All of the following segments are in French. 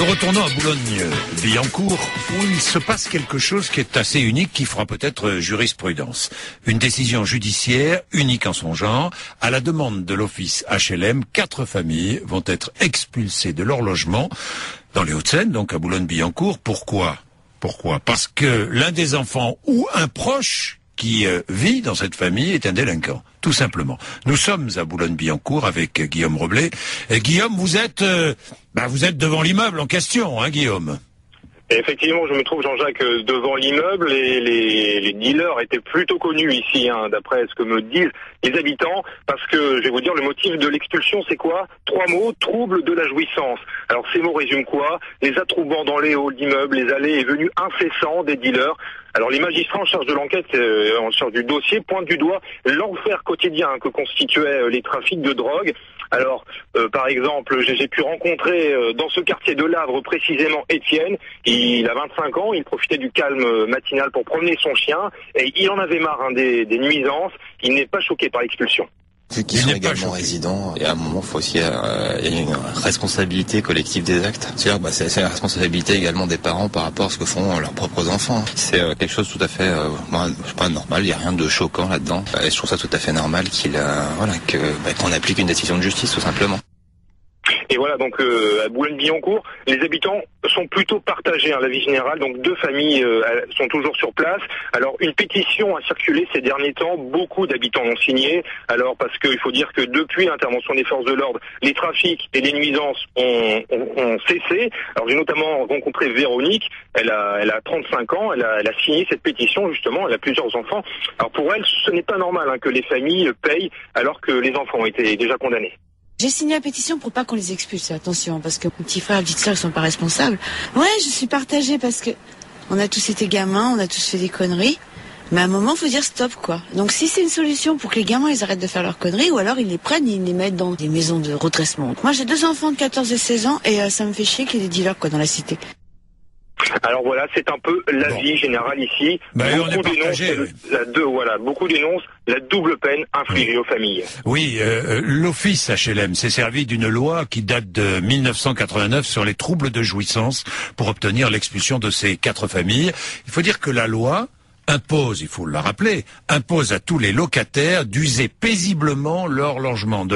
Nous retournons à Boulogne-Billancourt où il se passe quelque chose qui est assez unique, qui fera peut-être jurisprudence. Une décision judiciaire unique en son genre. À la demande de l'office HLM, 4 familles vont être expulsées de leur logement dans les Hauts-de-Seine, donc à Boulogne-Billancourt. Pourquoi? Parce que l'un des enfants ou un proche qui vit dans cette famille est un délinquant, tout simplement. Nous sommes à Boulogne-Billancourt avec Guillaume Roblet. Et Guillaume, vous êtes devant l'immeuble en question, hein, Guillaume? Et effectivement, je me trouve, Jean-Jacques, devant l'immeuble et les dealers étaient plutôt connus ici, hein, d'après ce que me disent les habitants, parce que, je vais vous dire, le motif de l'expulsion, c'est quoi? 3 mots, trouble de la jouissance. Alors, ces mots résument quoi? Les attroupements dans les halls d'immeubles, les allées et venues incessants des dealers. Alors, les magistrats en charge de l'enquête, en charge du dossier, pointent du doigt l'enfer quotidien que constituaient les trafics de drogue. Alors, par exemple, j'ai pu rencontrer dans ce quartier de Lavre précisément Étienne. Il a 25 ans, il profitait du calme matinal pour promener son chien et il en avait marre des nuisances. Il n'est pas choqué par l'expulsion. Vu qu'ils sont également résidents, et à un moment, faut aussi, il y a une responsabilité collective des actes. C'est-à-dire, c'est la responsabilité également des parents par rapport à ce que font leurs propres enfants. C'est quelque chose tout à fait, c'est pas normal. Il y a rien de choquant là-dedans. Et je trouve ça tout à fait normal qu'on applique une décision de justice, tout simplement. Et voilà, donc à Boulogne-Billancourt, les habitants sont plutôt partagés, hein, la vie générale. Donc 2 familles sont toujours sur place. Alors une pétition a circulé ces derniers temps, beaucoup d'habitants l'ont signée. Alors parce qu'il faut dire que depuis l'intervention des forces de l'ordre, les trafics et les nuisances ont cessé. Alors j'ai notamment rencontré Véronique, elle a 35 ans, elle a signé cette pétition justement, elle a plusieurs enfants. Alors pour elle, ce n'est pas normal, hein, que les familles payent alors que les enfants ont été déjà condamnés. J'ai signé la pétition pour pas qu'on les expulse, attention, parce que mon petit frère et petite sœur, ils sont pas responsables. Ouais, je suis partagée parce que on a tous été gamins, on a tous fait des conneries. Mais à un moment, faut dire stop, quoi. Donc si c'est une solution pour que les gamins, ils arrêtent de faire leurs conneries, ou alors ils les prennent, ils les mettent dans des maisons de redressement. Moi, j'ai 2 enfants de 14 et 16 ans, et ça me fait chier qu'il y ait des dealers, quoi, dans la cité. Alors voilà, c'est un peu l'avis général ici. Beaucoup dénoncent la double peine infligée aux familles. Oui, l'office HLM s'est servi d'une loi qui date de 1989 sur les troubles de jouissance pour obtenir l'expulsion de ces 4 familles. Il faut dire que la loi impose, il faut le rappeler, impose à tous les locataires d'user paisiblement de leur logement.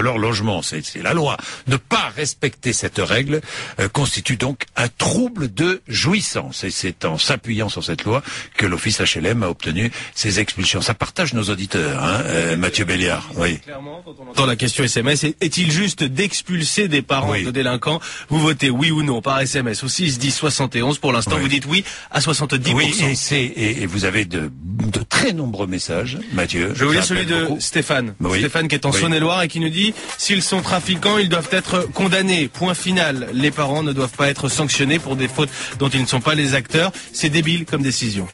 C'est la loi. Ne pas respecter cette règle constitue donc un trouble de jouissance. Et c'est en s'appuyant sur cette loi que l'office HLM a obtenu ces expulsions. Ça partage nos auditeurs, hein, Mathieu Béliard. Oui. Clairement, quand on entend la question SMS, est-il juste d'expulser des parents de délinquants? Vous votez oui ou non par SMS au 6 10 71. Pour l'instant, vous dites oui à 70%. Oui, et vous avez de très nombreux messages, Mathieu. Je vais vous lire celui de Stéphane. Oui. Stéphane qui est en Saône-et-Loire et qui nous dit « S'ils sont trafiquants, ils doivent être condamnés. Point final. Les parents ne doivent pas être sanctionnés pour des fautes dont ils ne sont pas les acteurs. C'est débile comme décision. »